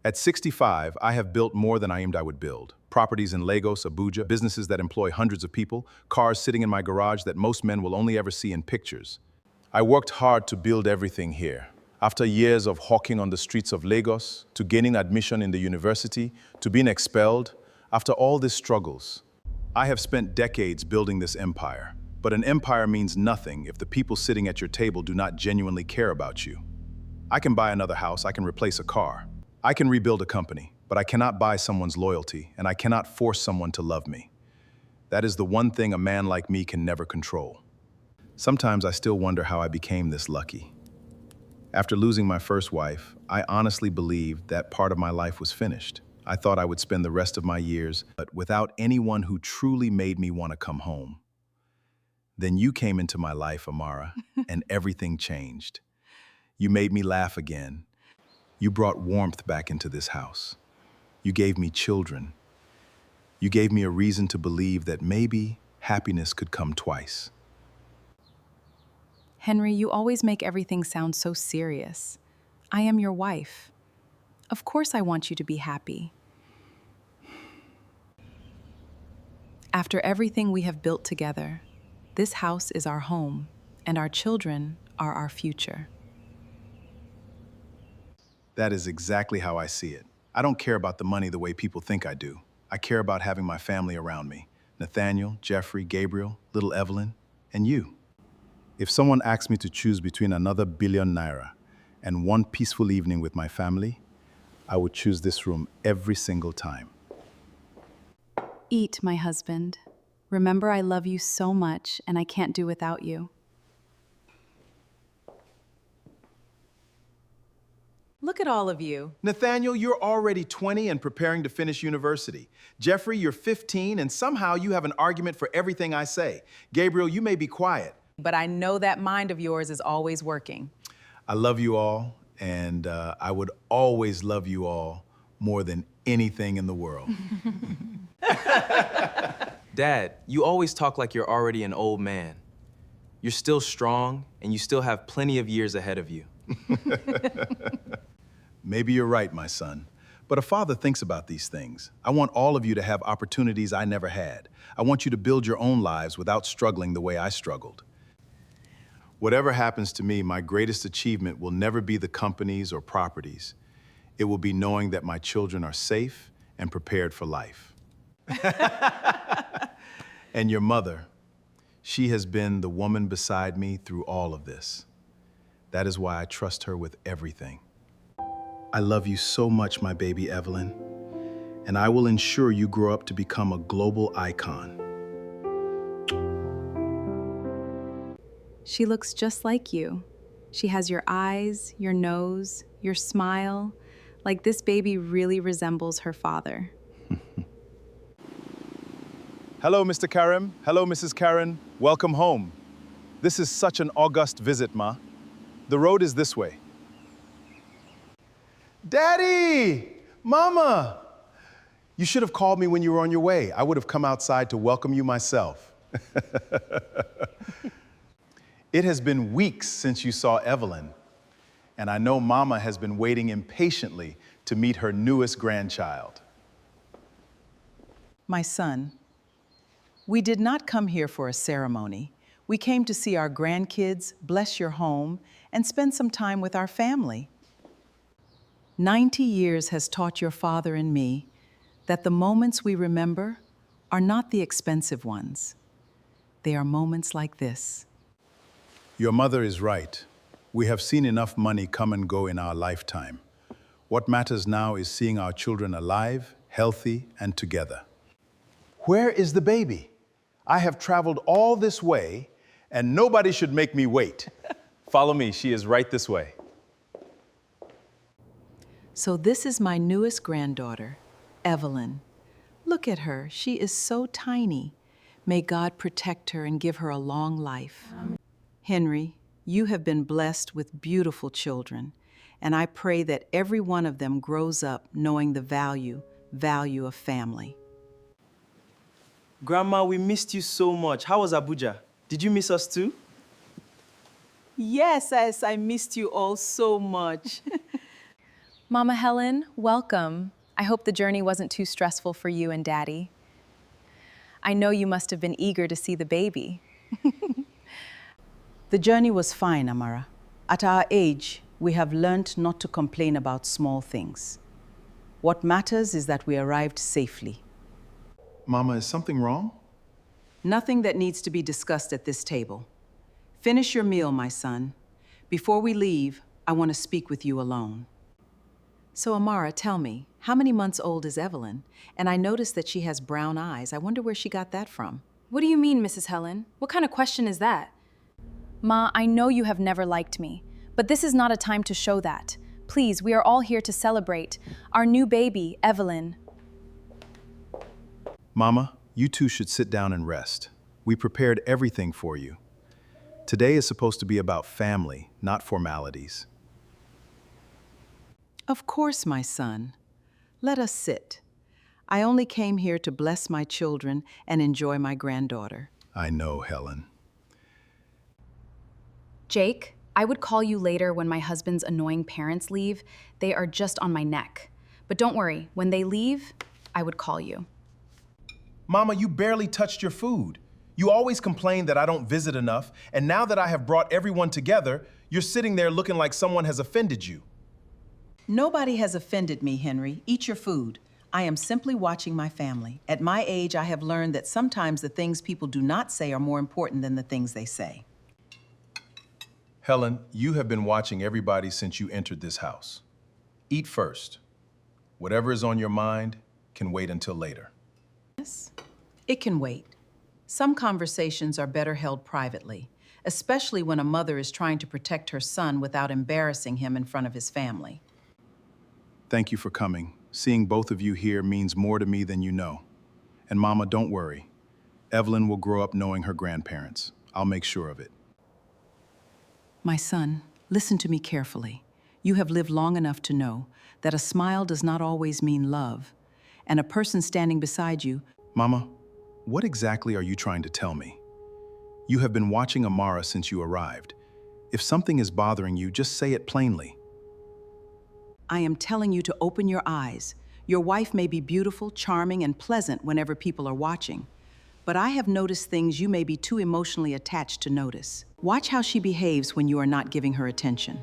At 65, I have built more than I aimed I would build. Properties in Lagos, Abuja, businesses that employ hundreds of people, cars sitting in my garage that most men will only ever see in pictures. I worked hard to build everything here. After years of hawking on the streets of Lagos, to gaining admission in the university, to being expelled, after all these struggles, I have spent decades building this empire. But an empire means nothing if the people sitting at your table do not genuinely care about you. I can buy another house, I can replace a car. I can rebuild a company, but I cannot buy someone's loyalty, and I cannot force someone to love me. That is the one thing a man like me can never control. Sometimes I still wonder how I became this lucky. After losing my first wife, I honestly believed that part of my life was finished. I thought I would spend the rest of my years, but without anyone who truly made me want to come home. Then you came into my life, Amara, and everything changed. You made me laugh again. You brought warmth back into this house. You gave me children. You gave me a reason to believe that maybe happiness could come twice. Henry, you always make everything sound so serious. I am your wife. Of course I want you to be happy. After everything we have built together, this house is our home, and our children are our future. That is exactly how I see it. I don't care about the money the way people think I do. I care about having my family around me. Nathaniel, Jeffrey, Gabriel, little Evelyn, and you. If someone asked me to choose between another billion and one peaceful evening with my family, I would choose this room every single time. Eat, my husband. Remember, I love you so much, and I can't do without you. Look at all of you. Nathaniel, you're already 20 and preparing to finish university. Jeffrey, you're 15, and somehow you have an argument for everything I say. Gabriel, you may be quiet. But I know that mind of yours is always working. I love you all, and I would always love you all more than anything in the world. Dad, you always talk like you're already an old man. You're still strong, and you still have plenty of years ahead of you. Maybe you're right, my son. But a father thinks about these things. I want all of you to have opportunities I never had. I want you to build your own lives without struggling the way I struggled. Whatever happens to me, my greatest achievement will never be the companies or properties. It will be knowing that my children are safe and prepared for life. And your mother, she has been the woman beside me through all of this. That is why I trust her with everything. I love you so much, my baby Evelyn, and I will ensure you grow up to become a global icon. She looks just like you. She has your eyes, your nose, your smile. Like this baby really resembles her father. Hello, Mr. Karim. Hello, Mrs. Karen. Welcome home. This is such an august visit, Ma. The road is this way. Daddy! Mama! You should have called me when you were on your way. I would have come outside to welcome you myself. It has been weeks since you saw Evelyn, and I know Mama has been waiting impatiently to meet her newest grandchild. My son, we did not come here for a ceremony. We came to see our grandkids, bless your home, and spend some time with our family. 90 years has taught your father and me that the moments we remember are not the expensive ones. They are moments like this. Your mother is right. We have seen enough money come and go in our lifetime. What matters now is seeing our children alive, healthy, and together. Where is the baby? I have traveled all this way, and nobody should make me wait. Follow me, she is right this way. So this is my newest granddaughter, Evelyn. Look at her, she is so tiny. May God protect her and give her a long life. Henry, you have been blessed with beautiful children, and I pray that every one of them grows up knowing the value of family. Grandma, we missed you so much. How was Abuja? Did you miss us too? Yes, I missed you all so much. Mama Helen, welcome. I hope the journey wasn't too stressful for you and Daddy. I know you must have been eager to see the baby. The journey was fine, Amara. At our age, we have learned not to complain about small things. What matters is that we arrived safely. Mama, is something wrong? Nothing that needs to be discussed at this table. Finish your meal, my son. Before we leave, I want to speak with you alone. So, Amara, tell me, how many months old is Evelyn? And I noticed that she has brown eyes. I wonder where she got that from. What do you mean, Mrs. Helen? What kind of question is that? Ma, I know you have never liked me, but this is not a time to show that. Please, we are all here to celebrate our new baby, Evelyn. Mama, you two should sit down and rest. We prepared everything for you. Today is supposed to be about family, not formalities. Of course, my son. Let us sit. I only came here to bless my children and enjoy my granddaughter. I know, Helen. Jake, I would call you later when my husband's annoying parents leave. They are just on my neck. But don't worry, when they leave, I would call you. Mama, you barely touched your food. You always complain that I don't visit enough, and now that I have brought everyone together, you're sitting there looking like someone has offended you. Nobody has offended me, Henry. Eat your food. I am simply watching my family. At my age, I have learned that sometimes the things people do not say are more important than the things they say. Helen, you have been watching everybody since you entered this house. Eat first. Whatever is on your mind can wait until later. Yes, it can wait. Some conversations are better held privately, especially when a mother is trying to protect her son without embarrassing him in front of his family. Thank you for coming. Seeing both of you here means more to me than you know. And Mama, don't worry. Evelyn will grow up knowing her grandparents. I'll make sure of it. My son, listen to me carefully. You have lived long enough to know that a smile does not always mean love, and a person standing beside you. Mama, what exactly are you trying to tell me? You have been watching Amara since you arrived. If something is bothering you, just say it plainly. I am telling you to open your eyes. Your wife may be beautiful, charming, and pleasant whenever people are watching. But I have noticed things you may be too emotionally attached to notice. Watch how she behaves when you are not giving her attention.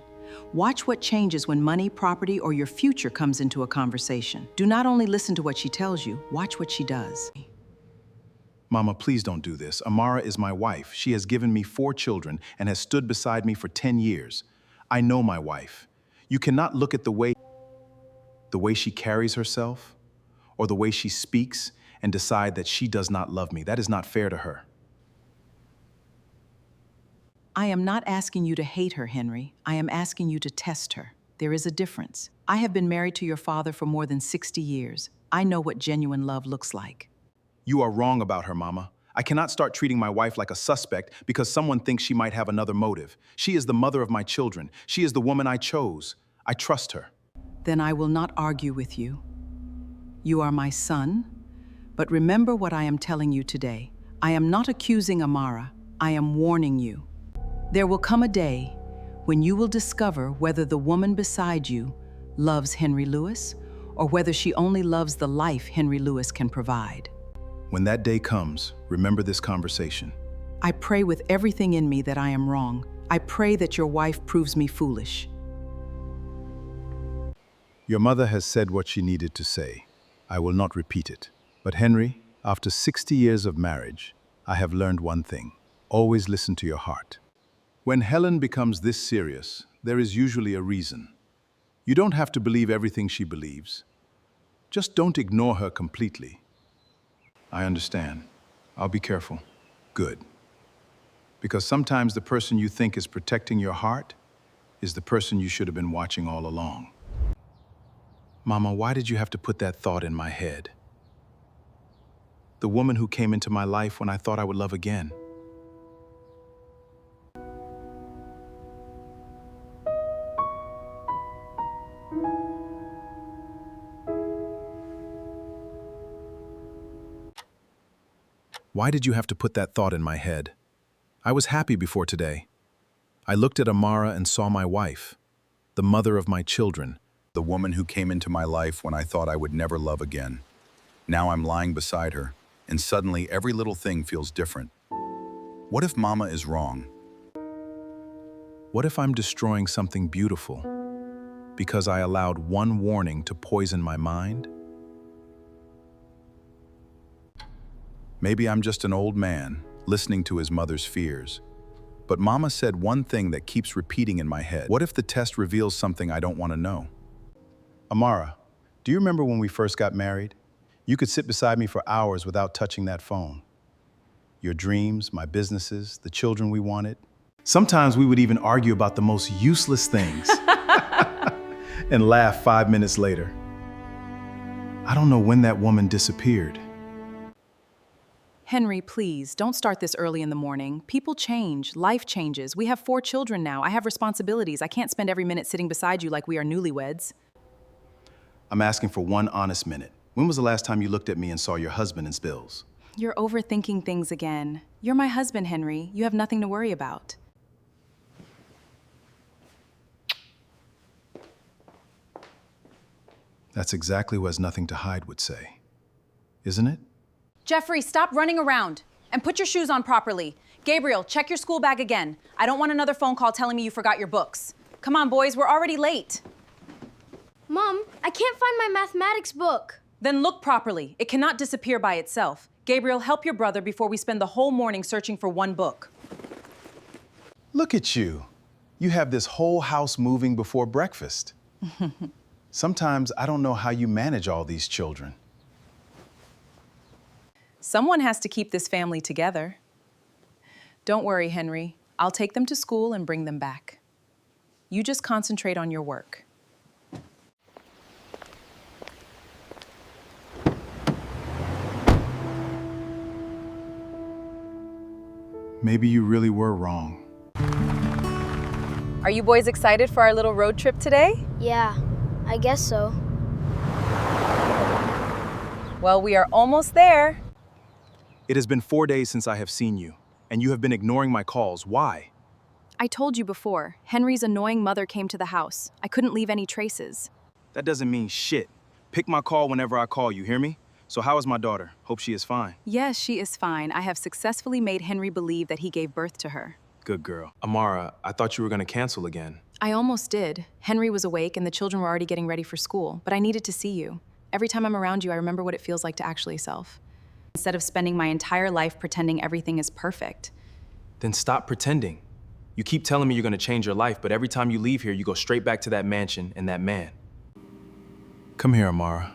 Watch what changes when money, property, or your future comes into a conversation. Do not only listen to what she tells you, watch what she does. Mama, please don't do this. Amara is my wife. She has given me 4 children and has stood beside me for 10 years. I know my wife. You cannot look at the way she carries herself or the way she speaks and decide that she does not love me. That is not fair to her. I am not asking you to hate her, Henry. I am asking you to test her. There is a difference. I have been married to your father for more than 60 years. I know what genuine love looks like. You are wrong about her, Mama. I cannot start treating my wife like a suspect because someone thinks she might have another motive. She is the mother of my children. She is the woman I chose. I trust her. Then I will not argue with you. You are my son, but remember what I am telling you today. I am not accusing Amara. I am warning you. There will come a day when you will discover whether the woman beside you loves Henry Lewis or whether she only loves the life Henry Lewis can provide. When that day comes, remember this conversation. I pray with everything in me that I am wrong. I pray that your wife proves me foolish. Your mother has said what she needed to say. I will not repeat it. But Henry, after 60 years of marriage, I have learned one thing. Always listen to your heart. When Helen becomes this serious, there is usually a reason. You don't have to believe everything she believes. Just don't ignore her completely. I understand. I'll be careful. Good. Because sometimes the person you think is protecting your heart is the person you should have been watching all along. Mama, why did you have to put that thought in my head? The woman who came into my life when I thought I would love again. Why did you have to put that thought in my head? I was happy before today. I looked at Amara and saw my wife, the mother of my children, The woman who came into my life when I thought I would never love again. Now I'm lying beside her, and suddenly every little thing feels different. What if Mama is wrong? What if I'm destroying something beautiful because I allowed one warning to poison my mind? Maybe I'm just an old man listening to his mother's fears. But Mama said one thing that keeps repeating in my head. What if the test reveals something I don't want to know? Amara, do you remember when we first got married? You could sit beside me for hours without touching that phone. Your dreams, my businesses, the children we wanted. Sometimes we would even argue about the most useless things and laugh 5 minutes later. I don't know when that woman disappeared. Henry, please, don't start this early in the morning. People change, life changes. We have 4 children now. I have responsibilities. I can't spend every minute sitting beside you like we are newlyweds. I'm asking for one honest minute. When was the last time you looked at me and saw your husband in spills? You're overthinking things again. You're my husband, Henry. You have nothing to worry about. That's exactly what Has Nothing to Hide would say, isn't it? Jeffrey, stop running around and put your shoes on properly. Gabriel, check your school bag again. I don't want another phone call telling me you forgot your books. Come on, boys, we're already late. Mom, I can't find my mathematics book. Then look properly. It cannot disappear by itself. Gabriel, help your brother before we spend the whole morning searching for one book. Look at you. You have this whole house moving before breakfast. Sometimes I don't know how you manage all these children. Someone has to keep this family together. Don't worry, Henry. I'll take them to school and bring them back. You just concentrate on your work. Maybe you really were wrong. Are you boys excited for our little road trip today? Yeah, I guess so. Well, we are almost there. It has been 4 days since I have seen you, and you have been ignoring my calls. Why? I told you before, Henry's annoying mother came to the house. I couldn't leave any traces. That doesn't mean shit. Pick my call whenever I call you, hear me? So how is my daughter? Hope she is fine. Yes, she is fine. I have successfully made Henry believe that he gave birth to her. Good girl. Amara, I thought you were gonna cancel again. I almost did. Henry was awake and the children were already getting ready for school, but I needed to see you. Every time I'm around you, I remember what it feels like to actually self. Instead of spending my entire life pretending everything is perfect. Then stop pretending. You keep telling me you're gonna change your life, but every time you leave here, you go straight back to that mansion and that man. Come here, Amara.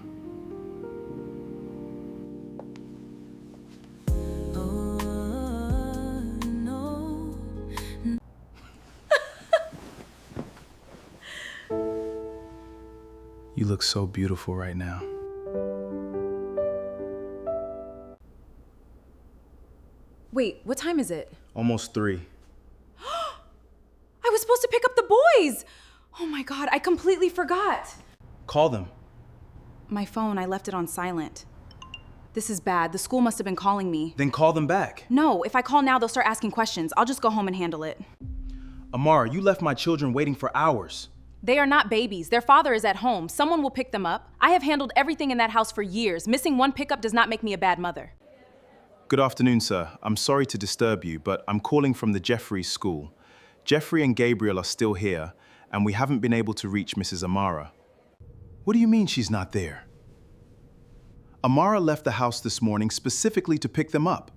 You look so beautiful right now. Wait, what time is it? Almost 3. I was supposed to pick up the boys! Oh my God, I completely forgot. Call them. My phone, I left it on silent. This is bad. The school must have been calling me. Then call them back. No, if I call now, they'll start asking questions. I'll just go home and handle it. Amara, you left my children waiting for hours. They are not babies. Their father is at home. Someone will pick them up. I have handled everything in that house for years. Missing one pickup does not make me a bad mother. Good afternoon, sir. I'm sorry to disturb you, but I'm calling from the Jeffries school. Jeffrey and Gabriel are still here, and we haven't been able to reach Mrs. Amara. What do you mean she's not there? Amara left the house this morning specifically to pick them up.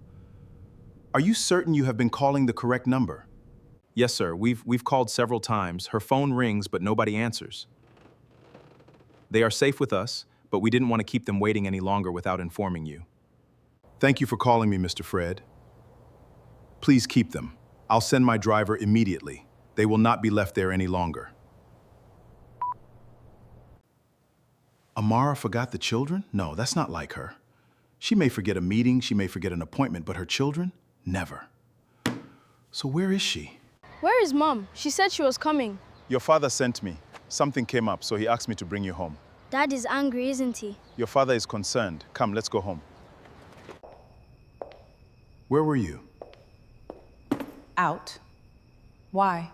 Are you certain you have been calling the correct number? Yes, sir. We've called several times. Her phone rings, but nobody answers. They are safe with us, but we didn't want to keep them waiting any longer without informing you. Thank you for calling me, Mr. Fred. Please keep them. I'll send my driver immediately. They will not be left there any longer. Amara forgot the children? No, that's not like her. She may forget a meeting, she may forget an appointment, but her children? Never. So where is she? Where is Mom? She said she was coming. Your father sent me. Something came up, so he asked me to bring you home. Dad is angry, isn't he? Your father is concerned. Come, let's go home. Where were you? Out. Why?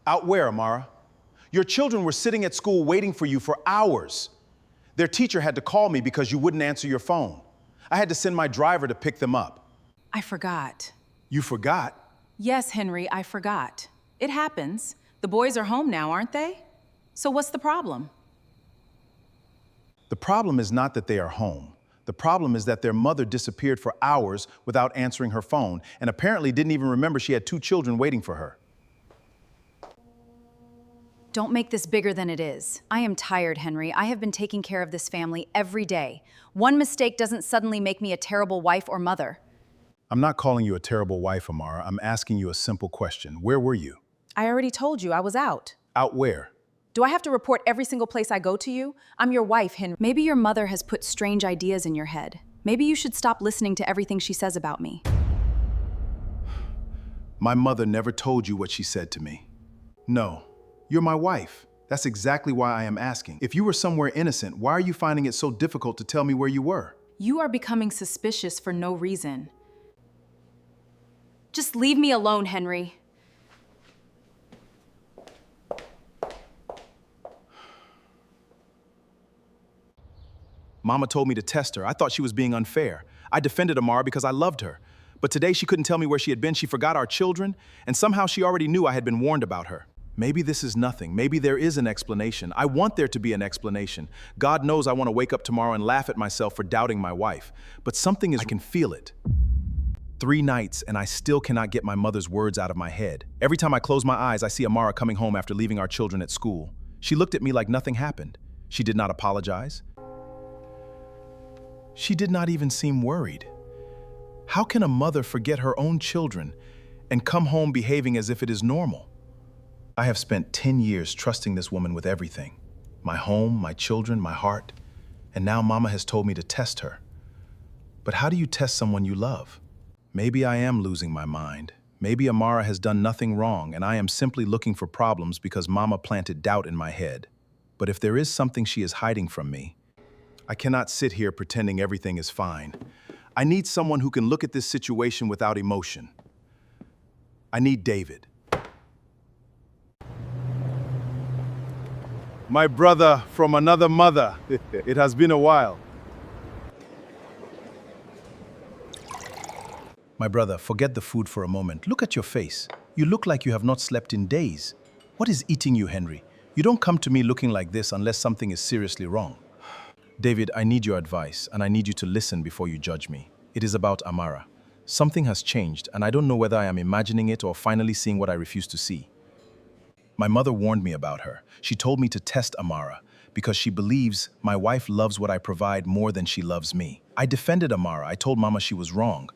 Out where, Amara? Your children were sitting at school waiting for you for hours. Their teacher had to call me because you wouldn't answer your phone. I had to send my driver to pick them up. I forgot. You forgot? Yes, Henry, I forgot. It happens. The boys are home now, aren't they? So what's the problem? The problem is not that they are home. The problem is that their mother disappeared for hours without answering her phone and apparently didn't even remember she had 2 children waiting for her. Don't make this bigger than it is. I am tired, Henry. I have been taking care of this family every day. One mistake doesn't suddenly make me a terrible wife or mother. I'm not calling you a terrible wife, Amara. I'm asking you a simple question. Where were you? I already told you I was out. Out where? Do I have to report every single place I go to you? I'm your wife, Henry. Maybe your mother has put strange ideas in your head. Maybe you should stop listening to everything she says about me. My mother never told you what she said to me. No, you're my wife. That's exactly why I am asking. If you were somewhere innocent, why are you finding it so difficult to tell me where you were? You are becoming suspicious for no reason. Just leave me alone, Henry. Mama told me to test her. I thought she was being unfair. I defended Amara because I loved her. But today she couldn't tell me where she had been. She forgot our children, and somehow she already knew I had been warned about her. Maybe this is nothing. Maybe there is an explanation. I want there to be an explanation. God knows I want to wake up tomorrow and laugh at myself for doubting my wife. But something is, I can feel it. 3 nights, and I still cannot get my mother's words out of my head. Every time I close my eyes, I see Amara coming home after leaving our children at school. She looked at me like nothing happened. She did not apologize. She did not even seem worried. How can a mother forget her own children and come home behaving as if it is normal? I have spent 10 years trusting this woman with everything. My home, my children, my heart. And now Mama has told me to test her. But how do you test someone you love? Maybe I am losing my mind. Maybe Amara has done nothing wrong and I am simply looking for problems because Mama planted doubt in my head. But if there is something she is hiding from me, I cannot sit here pretending everything is fine. I need someone who can look at this situation without emotion. I need David. My brother from another mother. It has been a while. My brother, forget the food for a moment. Look at your face. You look like you have not slept in days. What is eating you, Henry? You don't come to me looking like this unless something is seriously wrong. David, I need your advice, and I need you to listen before you judge me. It is about Amara. Something has changed, and I don't know whether I am imagining it or finally seeing what I refuse to see. My mother warned me about her. She told me to test Amara because she believes my wife loves what I provide more than she loves me. I defended Amara. I told Mama she was wrong,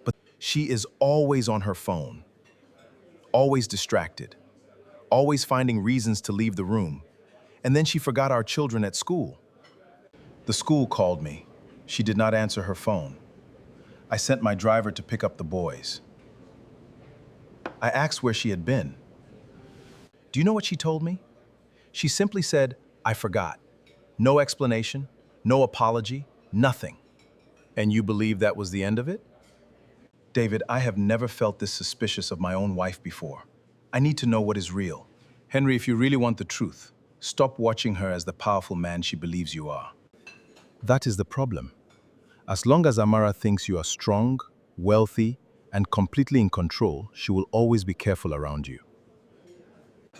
but she is always on her phone, always distracted, always finding reasons to leave the room. And then she forgot our children at school. The school called me. She did not answer her phone. I sent my driver to pick up the boys. I asked where she had been. Do you know what she told me? She simply said, I forgot. No explanation, no apology, nothing. And you believe that was the end of it? David, I have never felt this suspicious of my own wife before. I need to know what is real. Henry, if you really want the truth, stop watching her as the powerful man she believes you are. That is the problem. As long as Amara thinks you are strong, wealthy, and completely in control, she will always be careful around you.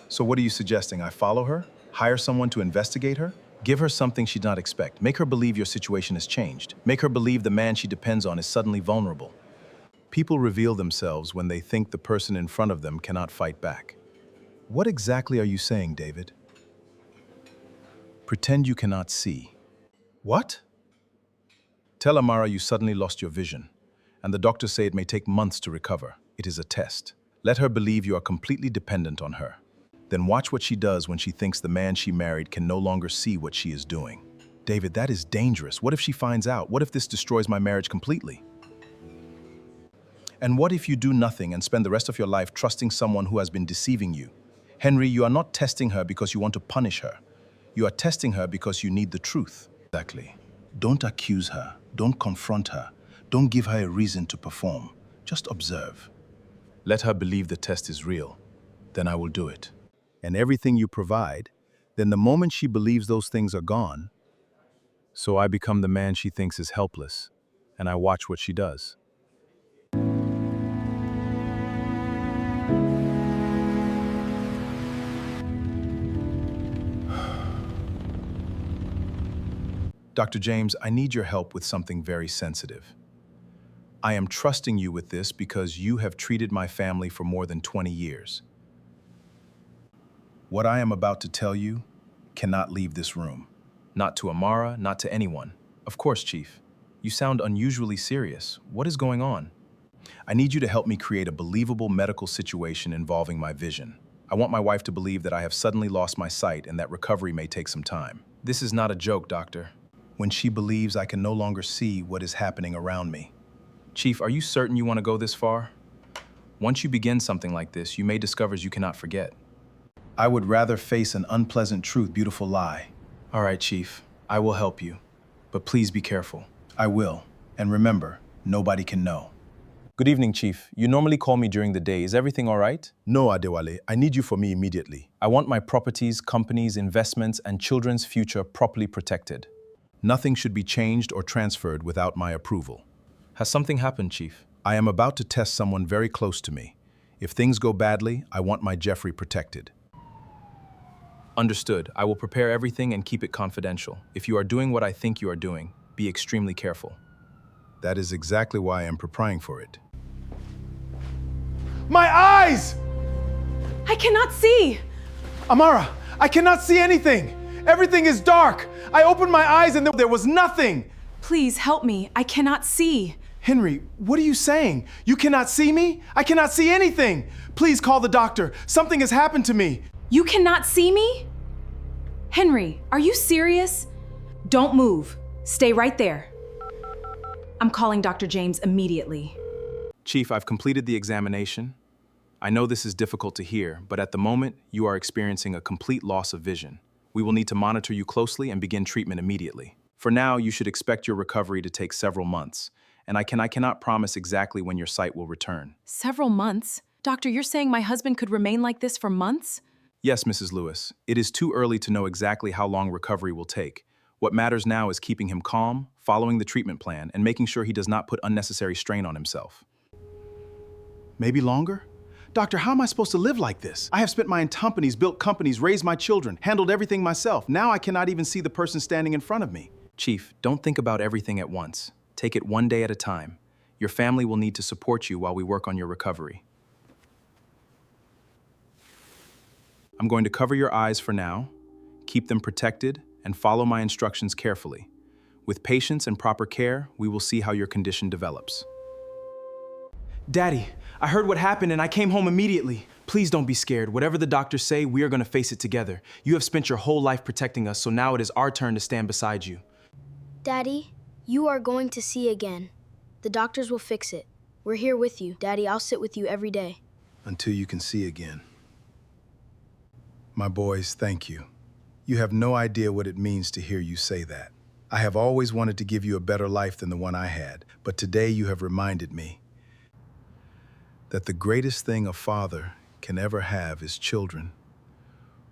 So what are you suggesting? I follow her? Hire someone to investigate her? Give her something she did not expect. Make her believe your situation has changed. Make her believe the man she depends on is suddenly vulnerable. People reveal themselves when they think the person in front of them cannot fight back. What exactly are you saying, David? Pretend you cannot see. What? Tell Amara you suddenly lost your vision, and the doctors say it may take months to recover. It is a test. Let her believe you are completely dependent on her. Then watch what she does when she thinks the man she married can no longer see what she is doing. David, that is dangerous. What if she finds out? What if this destroys my marriage completely? And what if you do nothing and spend the rest of your life trusting someone who has been deceiving you? Henry, you are not testing her because you want to punish her. You are testing her because you need the truth. Exactly. Don't accuse her. Don't confront her. Don't give her a reason to perform. Just observe. Let her believe the test is real. Then I will do it. and everything you provide, then the moment she believes those things are gone, so I become the man she thinks is helpless, and I watch what she does. Dr. James, I need your help with something very sensitive. I am trusting you with this because you have treated my family for more than 20 years. What I am about to tell you cannot leave this room. Not to Amara, not to anyone. Of course, Chief. You sound unusually serious. What is going on? I need you to help me create a believable medical situation involving my vision. I want my wife to believe that I have suddenly lost my sight and that recovery may take some time. This is not a joke, doctor. When she believes I can no longer see what is happening around me. Chief, are you certain you want to go this far? Once you begin something like this, you may discover you cannot forget. I would rather face an unpleasant truth, beautiful lie. All right, Chief, I will help you, but please be careful. I will, and remember, nobody can know. Good evening, Chief. You normally call me during the day. Is everything all right? No, Adewale. I need you for me immediately. I want my properties, companies, investments, and children's future properly protected. Nothing should be changed or transferred without my approval. Has something happened, Chief? I am about to test someone very close to me. If things go badly, I want my Jeffrey protected. Understood. I will prepare everything and keep it confidential. If you are doing what I think you are doing, be extremely careful. That is exactly why I am preparing for it. My eyes! I cannot see! Amara, I cannot see anything. Everything is dark. I opened my eyes and there was nothing. Please help me. I cannot see. Henry, what are you saying? You cannot see me? I cannot see anything. Please call the doctor. Something has happened to me. You cannot see me? Henry, are you serious? Don't move. Stay right there. I'm calling Dr. James immediately. Chief, I've completed the examination. I know this is difficult to hear, but at the moment, you are experiencing a complete loss of vision. We will need to monitor you closely and begin treatment immediately. For now, you should expect your recovery to take several months, and I cannot promise exactly when your sight will return. Several months? Doctor, you're saying my husband could remain like this for months? Yes, Mrs. Lewis. It is too early to know exactly how long recovery will take. What matters now is keeping him calm, following the treatment plan, and making sure he does not put unnecessary strain on himself. Maybe longer? Doctor, how am I supposed to live like this? I have spent my companies, built companies, raised my children, handled everything myself. Now I cannot even see the person standing in front of me. Chief, don't think about everything at once. Take it one day at a time. Your family will need to support you while we work on your recovery. I'm going to cover your eyes for now, keep them protected, and follow my instructions carefully. With patience and proper care, we will see how your condition develops. Daddy, I heard what happened and I came home immediately. Please don't be scared. Whatever the doctors say, we are going to face it together. You have spent your whole life protecting us, so now it is our turn to stand beside you. Daddy, you are going to see again. The doctors will fix it. We're here with you. Daddy, I'll sit with you every day. Until you can see again. My boys, thank you. You have no idea what it means to hear you say that. I have always wanted to give you a better life than the one I had, but today you have reminded me that the greatest thing a father can ever have is children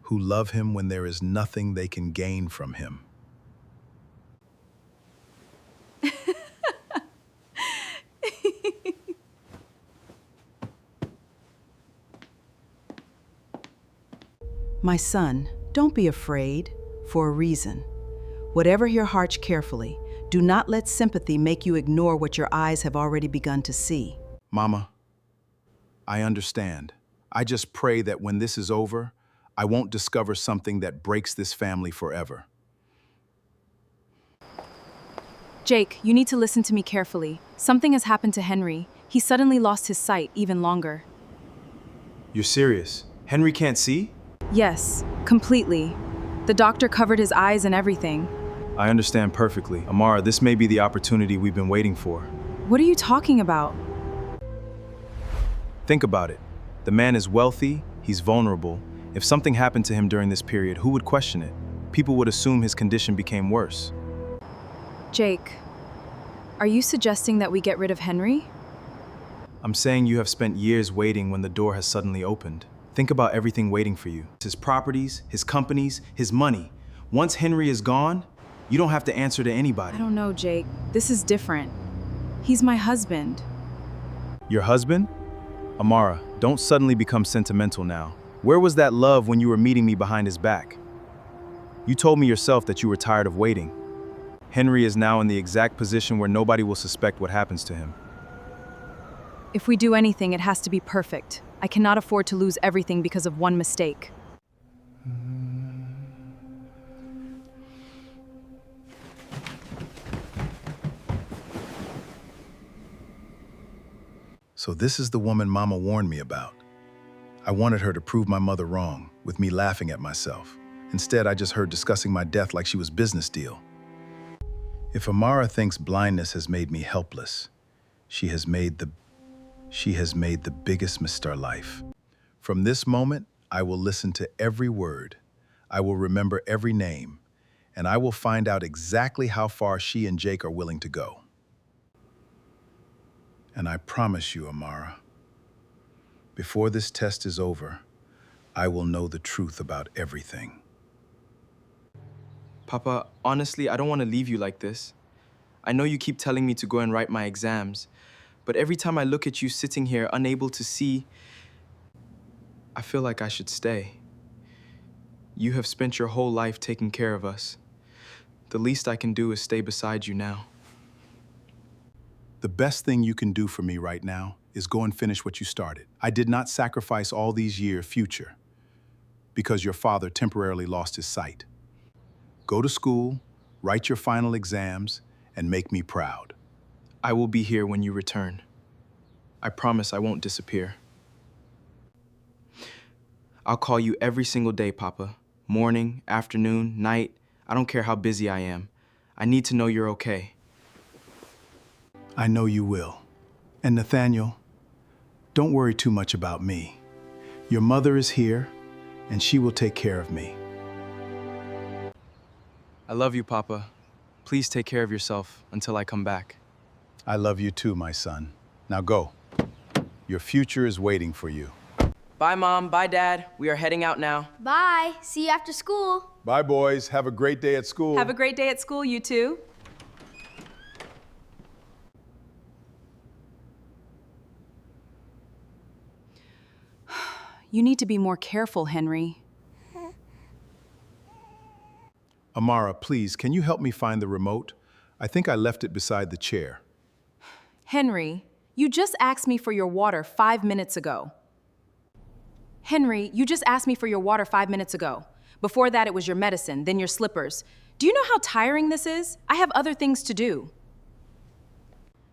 who love him when there is nothing they can gain from him. My son, don't be afraid, for a reason. Whatever your heart carefully, do not let sympathy make you ignore what your eyes have already begun to see. Mama, I understand. I just pray that when this is over, I won't discover something that breaks this family forever. Jake, you need to listen to me carefully. Something has happened to Henry. He suddenly lost his sight even longer. You're serious? Henry can't see? Yes, completely. The doctor covered his eyes and everything. I understand perfectly. Amara, this may be the opportunity we've been waiting for. What are you talking about? Think about it. The man is wealthy, he's vulnerable. If something happened to him during this period, who would question it? People would assume his condition became worse. Jake, are you suggesting that we get rid of Henry? I'm saying you have spent years waiting when the door has suddenly opened. Think about everything waiting for you. His properties, his companies, his money. Once Henry is gone, you don't have to answer to anybody. I don't know, Jake. This is different. He's my husband. Your husband? Amara, don't suddenly become sentimental now. Where was that love when you were meeting me behind his back? You told me yourself that you were tired of waiting. Henry is now in the exact position where nobody will suspect what happens to him. If we do anything, it has to be perfect. I cannot afford to lose everything because of one mistake. So this is the woman Mama warned me about. I wanted her to prove my mother wrong, with me laughing at myself. Instead, I just heard discussing my death like she was business deal. If Amara thinks blindness has made me helpless, she has made the biggest mistake in her life. From this moment, I will listen to every word. I will remember every name, and I will find out exactly how far she and Jake are willing to go. And I promise you, Amara, before this test is over, I will know the truth about everything. Papa, honestly, I don't want to leave you like this. I know you keep telling me to go and write my exams, but every time I look at you sitting here unable to see, I feel like I should stay. You have spent your whole life taking care of us. The least I can do is stay beside you now. The best thing you can do for me right now is go and finish what you started. I did not sacrifice all these years' future because your father temporarily lost his sight. Go to school, write your final exams, and make me proud. I will be here when you return. I promise I won't disappear. I'll call you every single day, Papa. Morning, afternoon, night. I don't care how busy I am. I need to know you're okay. I know you will. And Nathaniel, don't worry too much about me. Your mother is here, and she will take care of me. I love you, Papa. Please take care of yourself until I come back. I love you too, my son. Now go. Your future is waiting for you. Bye, Mom. Bye, Dad. We are heading out now. Bye. See you after school. Bye, boys. Have a great day at school. Have a great day at school, you two. You need to be more careful, Henry. Amara, please, can you help me find the remote? I think I left it beside the chair. Henry, you just asked me for your water 5 minutes ago. Henry, you just asked me for your water 5 minutes ago. Before that, it was your medicine, then your slippers. Do you know how tiring this is? I have other things to do.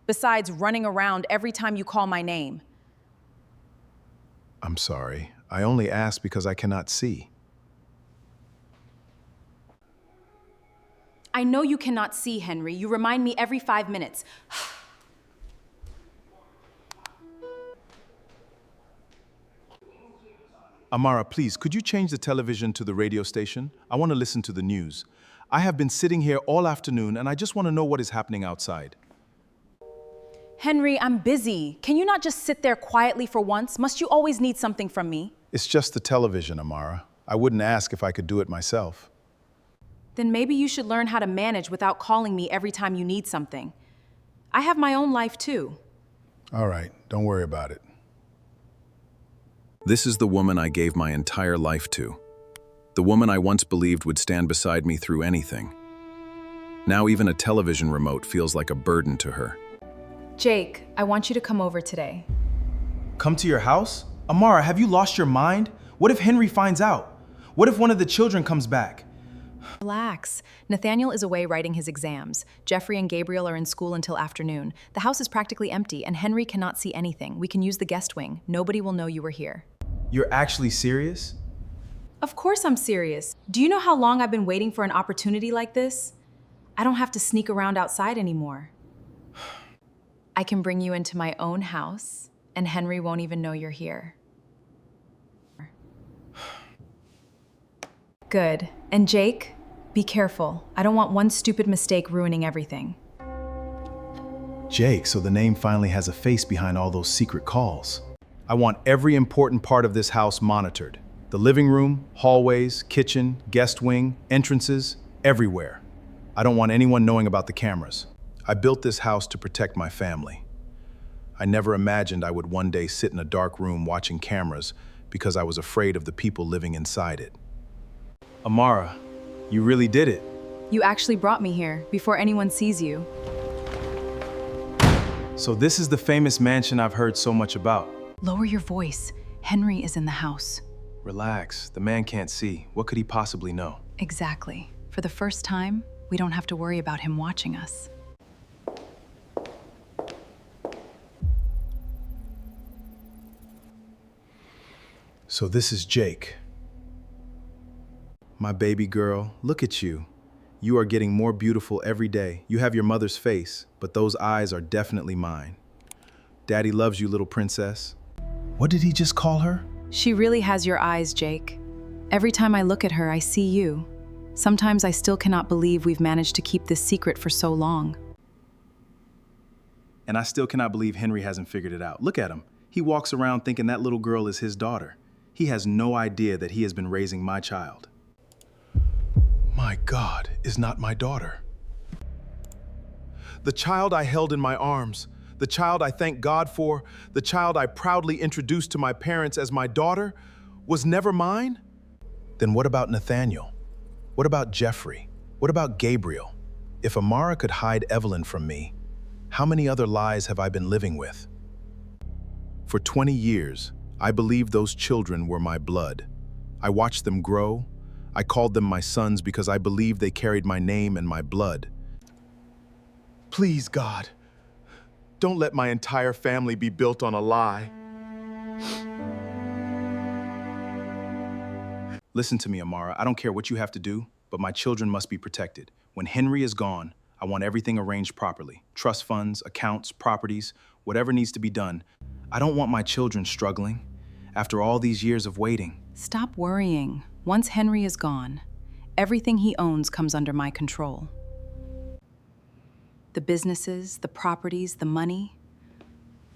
Besides running around every time you call my name. I'm sorry. I only asked because I cannot see. I know you cannot see, Henry. You remind me every 5 minutes. Amara, please, could you change the television to the radio station? I want to listen to the news. I have been sitting here all afternoon and I just want to know what is happening outside. Henry, I'm busy. Can you not just sit there quietly for once? Must you always need something from me? It's just the television, Amara. I wouldn't ask if I could do it myself. Then maybe you should learn how to manage without calling me every time you need something. I have my own life too. All right, don't worry about it. This is the woman I gave my entire life to. The woman I once believed would stand beside me through anything. Now even a television remote feels like a burden to her. Jake, I want you to come over today. Come to your house? Amara, have you lost your mind? What if Henry finds out? What if one of the children comes back? Relax. Nathaniel is away writing his exams. Jeffrey and Gabriel are in school until afternoon. The house is practically empty, and Henry cannot see anything. We can use the guest wing. Nobody will know you were here. You're actually serious? Of course I'm serious. Do you know how long I've been waiting for an opportunity like this? I don't have to sneak around outside anymore. I can bring you into my own house, and Henry won't even know you're here. Good. And Jake, be careful. I don't want one stupid mistake ruining everything. Jake, so the name finally has a face behind all those secret calls. I want every important part of this house monitored. The living room, hallways, kitchen, guest wing, entrances, everywhere. I don't want anyone knowing about the cameras. I built this house to protect my family. I never imagined I would one day sit in a dark room watching cameras because I was afraid of the people living inside it. Amara, you really did it. You actually brought me here before anyone sees you. So this is the famous mansion I've heard so much about. Lower your voice. Henry is in the house. Relax, the man can't see. What could he possibly know? Exactly. For the first time, we don't have to worry about him watching us. So this is Jake. My baby girl, look at you. You are getting more beautiful every day. You have your mother's face, but those eyes are definitely mine. Daddy loves you, little princess. What did he just call her? She really has your eyes, Jake. Every time I look at her, I see you. Sometimes I still cannot believe we've managed to keep this secret for so long. And I still cannot believe Henry hasn't figured it out. Look at him. He walks around thinking that little girl is his daughter. He has no idea that he has been raising my child. My God is not my daughter. The child I held in my arms, the child I thank God for, the child I proudly introduced to my parents as my daughter, was never mine? Then what about Nathaniel? What about Jeffrey? What about Gabriel? If Amara could hide Evelyn from me, how many other lies have I been living with? For 20 years, I believed those children were my blood. I watched them grow. I called them my sons because I believed they carried my name and my blood. Please, God, don't let my entire family be built on a lie. Listen to me, Amara. I don't care what you have to do, but my children must be protected. When Henry is gone, I want everything arranged properly. Trust funds, accounts, properties, whatever needs to be done. I don't want my children struggling after all these years of waiting. Stop worrying. Once Henry is gone, everything he owns comes under my control. The businesses, the properties, the money,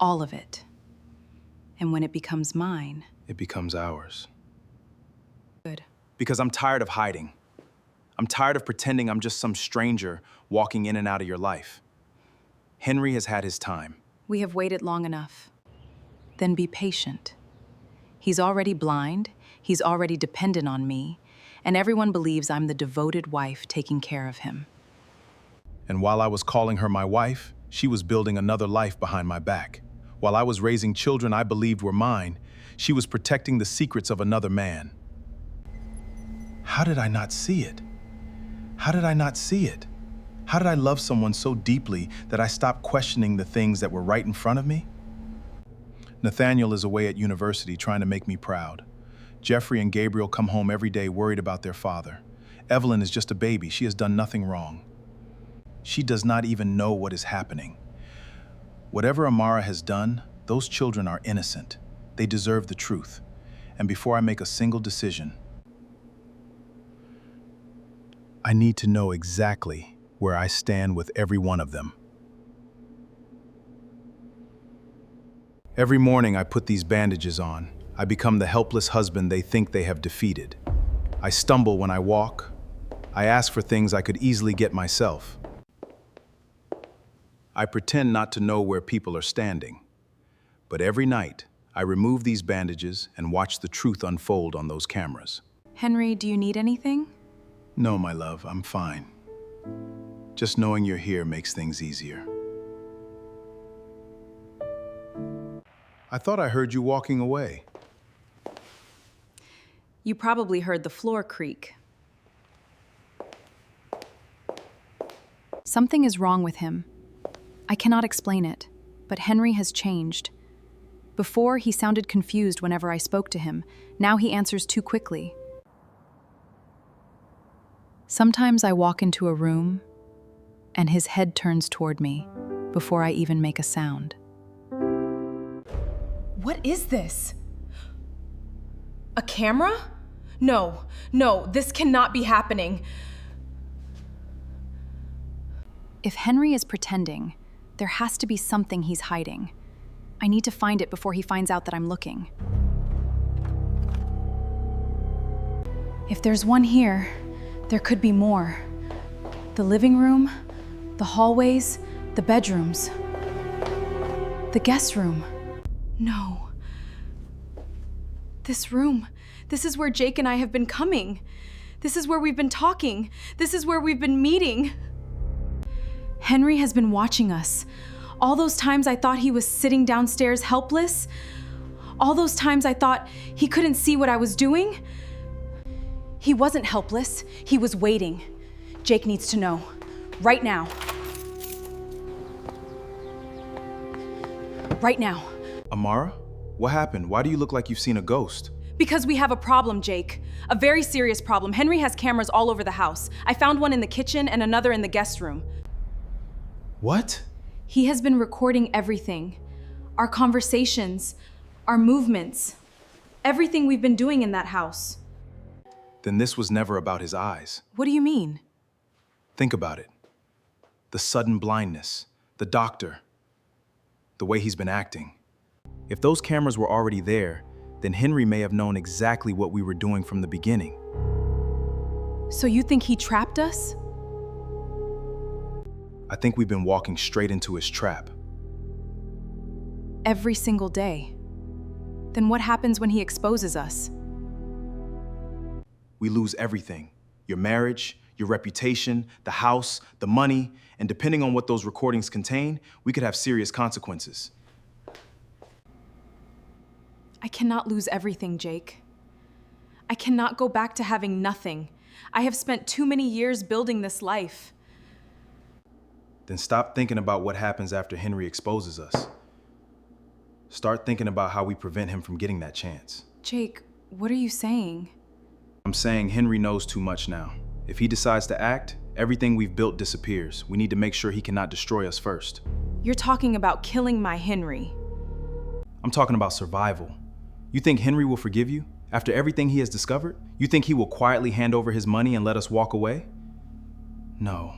all of it. And when it becomes mine, It becomes ours. good. Because I'm tired of hiding. I'm tired of pretending I'm just some stranger walking in and out of your life. Henry has had his time. We have waited long enough. Then be patient. He's already blind, he's already dependent on me, and everyone believes I'm the devoted wife taking care of him. And while I was calling her my wife, she was building another life behind my back. While I was raising children I believed were mine, she was protecting the secrets of another man. How did I not see it? How did I not see it? How did I love someone so deeply that I stopped questioning the things that were right in front of me? Nathaniel is away at university trying to make me proud. Jeffrey and Gabriel come home every day worried about their father. Evelyn is just a baby. She has done nothing wrong. She does not even know what is happening. Whatever Amara has done, those children are innocent. They deserve the truth. And before I make a single decision, I need to know exactly where I stand with every one of them. Every morning I put these bandages on. I become the helpless husband they think they have defeated. I stumble when I walk. I ask for things I could easily get myself. I pretend not to know where people are standing. But every night, I remove these bandages and watch the truth unfold on those cameras. Henry, do you need anything? No, my love, I'm fine. Just knowing you're here makes things easier. I thought I heard you walking away. You probably heard the floor creak. Something is wrong with him. I cannot explain it, but Henry has changed. Before, he sounded confused whenever I spoke to him. Now he answers too quickly. Sometimes I walk into a room, and his head turns toward me before I even make a sound. What is this? A camera? No, this cannot be happening. If Henry is pretending, there has to be something he's hiding. I need to find it before he finds out that I'm looking. If there's one here, there could be more. The living room, the hallways, the bedrooms, the guest room. No. This room. This is where Jake and I have been coming. This is where we've been talking. This is where we've been meeting. Henry has been watching us. All those times I thought he was sitting downstairs helpless. All those times I thought he couldn't see what I was doing. He wasn't helpless. He was waiting. Jake needs to know. Right now. Right now. Amara? What happened? Why do you look like you've seen a ghost? Because we have a problem, Jake. A very serious problem. Henry has cameras all over the house. I found one in the kitchen and another in the guest room. What? He has been recording everything. Our conversations, our movements, everything we've been doing in that house. Then this was never about his eyes. What do you mean? Think about it. The sudden blindness, the doctor, the way he's been acting. If those cameras were already there, then Henry may have known exactly what we were doing from the beginning. So you think he trapped us? I think we've been walking straight into his trap. Every single day. Then what happens when he exposes us? We lose everything. Your marriage, your reputation, the house, the money, and depending on what those recordings contain, we could have serious consequences. I cannot lose everything, Jake. I cannot go back to having nothing. I have spent too many years building this life. Then stop thinking about what happens after Henry exposes us. Start thinking about how we prevent him from getting that chance. Jake, what are you saying? I'm saying Henry knows too much now. If he decides to act, everything we've built disappears. We need to make sure he cannot destroy us first. You're talking about killing my Henry. I'm talking about survival. You think Henry will forgive you? After everything he has discovered? You think he will quietly hand over his money and let us walk away? No.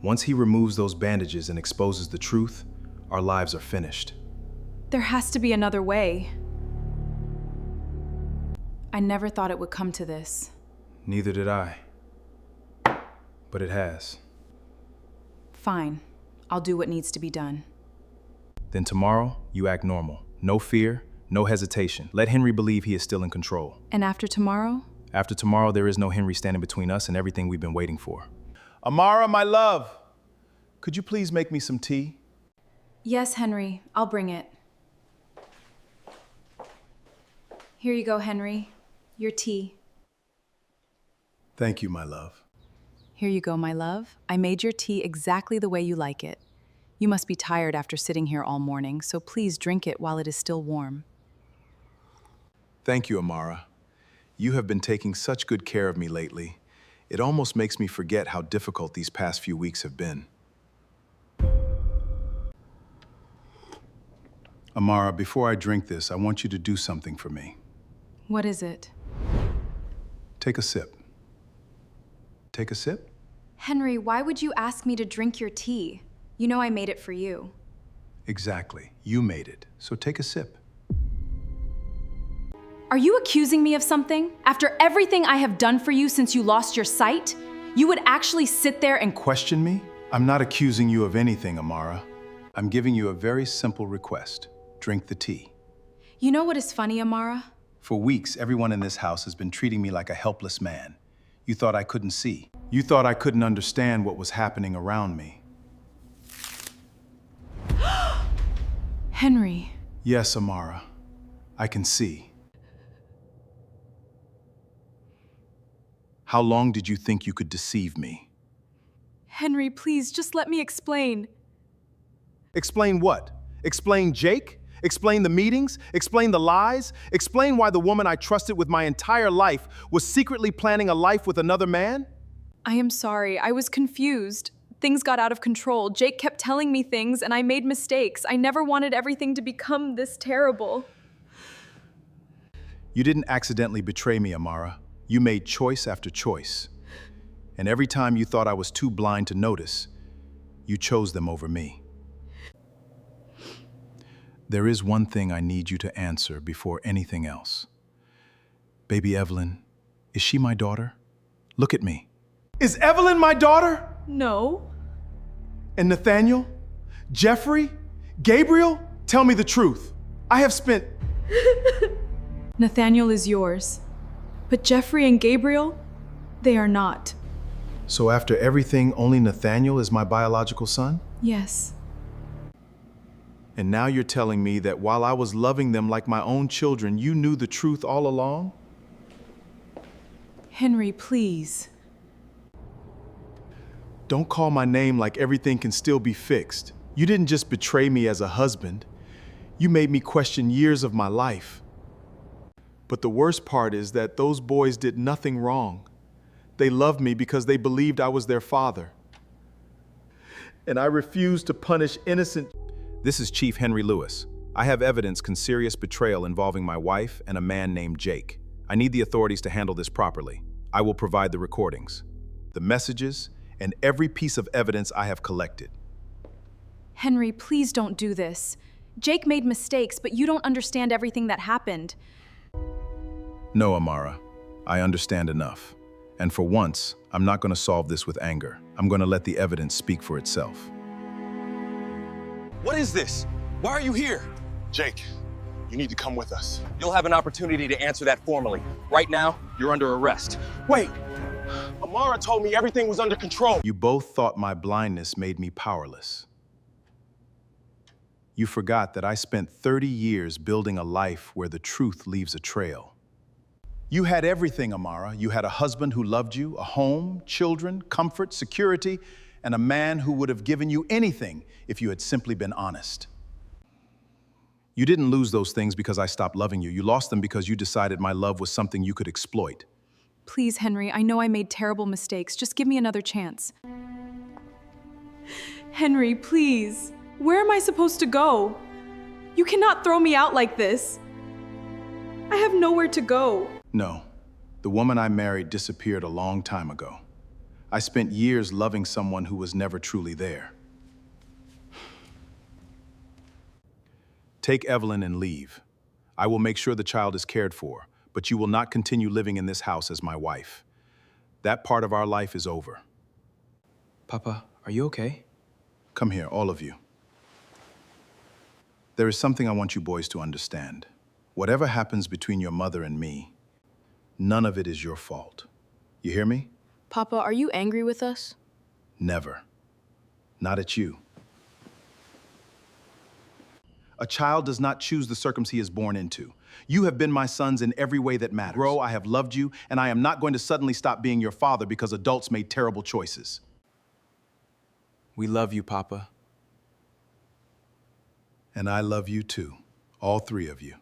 Once he removes those bandages and exposes the truth, our lives are finished. There has to be another way. I never thought it would come to this. Neither did I. But it has. Fine. I'll do what needs to be done. Then tomorrow, you act normal. No fear, no hesitation. Let Henry believe he is still in control. And after tomorrow? After tomorrow, there is no Henry standing between us and everything we've been waiting for. Amara, my love, could you please make me some tea? Yes, Henry. I'll bring it. Here you go, Henry. Your tea. Thank you, my love. Here you go, my love. I made your tea exactly the way you like it. You must be tired after sitting here all morning, so please drink it while it is still warm. Thank you, Amara. You have been taking such good care of me lately. It almost makes me forget how difficult these past few weeks have been. Amara, before I drink this, I want you to do something for me. What is it? Take a sip. Take a sip? Henry, why would you ask me to drink your tea? You know I made it for you. Exactly. You made it. So take a sip. Are you accusing me of something? After everything I have done for you since you lost your sight, you would actually sit there and Question me? I'm not accusing you of anything, Amara. I'm giving you a very simple request. Drink the tea. You know what is funny, Amara? For weeks, everyone in this house has been treating me like a helpless man. You thought I couldn't see. You thought I couldn't understand what was happening around me. Henry. Yes, Amara. I can see. How long did you think you could deceive me? Henry, please, just let me explain. Explain what? Explain Jake? Explain the meetings? Explain the lies? Explain why the woman I trusted with my entire life was secretly planning a life with another man? I am sorry. I was confused. Things got out of control. Jake kept telling me things, and I made mistakes. I never wanted everything to become this terrible. You didn't accidentally betray me, Amara. You made choice after choice. And every time you thought I was too blind to notice, you chose them over me. There is one thing I need you to answer before anything else. Baby Evelyn, is she my daughter? Look at me. Is Evelyn my daughter? No. And Nathaniel? Jeffrey? Gabriel? Tell me the truth. I have spent... Nathaniel is yours. But Jeffrey and Gabriel, they are not. So after everything, only Nathaniel is my biological son? Yes. And now you're telling me that while I was loving them like my own children, you knew the truth all along? Henry, please. Don't call my name like everything can still be fixed. You didn't just betray me as a husband. You made me question years of my life. But the worst part is that those boys did nothing wrong. They loved me because they believed I was their father. And I refused to punish innocent... This is Chief Henry Lewis. I have evidence of serious betrayal involving my wife and a man named Jake. I need the authorities to handle this properly. I will provide the recordings, the messages, and every piece of evidence I have collected. Henry, please don't do this. Jake made mistakes, but you don't understand everything that happened. No, Amara, I understand enough. And for once, I'm not going to solve this with anger. I'm going to let the evidence speak for itself. What is this? Why are you here? Jake, you need to come with us. You'll have an opportunity to answer that formally. Right now, you're under arrest. Wait! Amara told me everything was under control. You both thought my blindness made me powerless. You forgot that I spent 30 years building a life where the truth leaves a trail. You had everything, Amara. You had a husband who loved you, a home, children, comfort, security, and a man who would have given you anything if you had simply been honest. You didn't lose those things because I stopped loving you. You lost them because you decided my love was something you could exploit. Please, Henry, I know I made terrible mistakes. Just give me another chance. Henry, please. Where am I supposed to go? You cannot throw me out like this. I have nowhere to go. No, the woman I married disappeared a long time ago. I spent years loving someone who was never truly there. Take Evelyn and leave. I will make sure the child is cared for, but you will not continue living in this house as my wife. That part of our life is over. Papa, are you okay? Come here, all of you. There is something I want you boys to understand. Whatever happens between your mother and me, none of it is your fault. You hear me? Papa, are you angry with us? Never. Not at you. A child does not choose the circumstance he is born into. You have been my sons in every way that matters. Grow, I have loved you, and I am not going to suddenly stop being your father because adults made terrible choices. We love you, Papa. And I love you too, all three of you.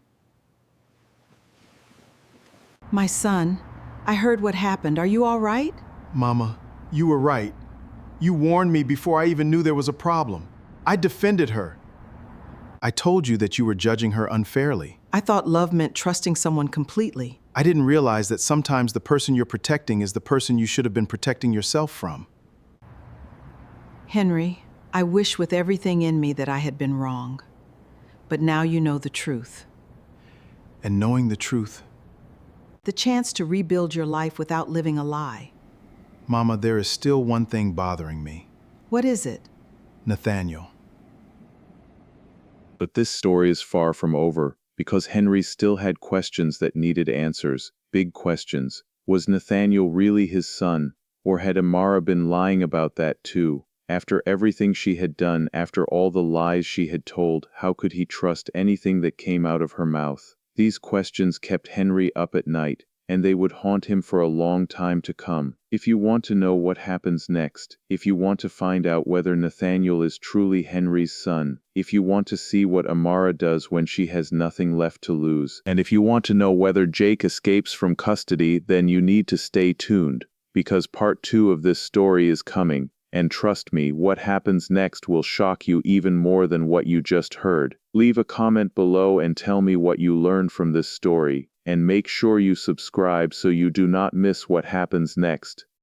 My son, I heard what happened. Are you all right? Mama, you were right. You warned me before I even knew there was a problem. I defended her. I told you that you were judging her unfairly. I thought love meant trusting someone completely. I didn't realize that sometimes the person you're protecting is the person you should have been protecting yourself from. Henry, I wish with everything in me that I had been wrong. But now you know the truth. And knowing the truth, The chance to rebuild your life without living a lie. Mama, there is still one thing bothering me. What is it? Nathaniel. But this story is far from over, because Henry still had questions that needed answers, big questions. Was Nathaniel really his son, or had Amara been lying about that too? After everything she had done, after all the lies she had told, how could he trust anything that came out of her mouth? These questions kept Henry up at night, and they would haunt him for a long time to come. If you want to know what happens next, if you want to find out whether Nathaniel is truly Henry's son, if you want to see what Amara does when she has nothing left to lose, and if you want to know whether Jake escapes from custody, then you need to stay tuned, because part 2 of this story is coming. And trust me, what happens next will shock you even more than what you just heard. Leave a comment below and tell me what you learned from this story, and make sure you subscribe so you do not miss what happens next.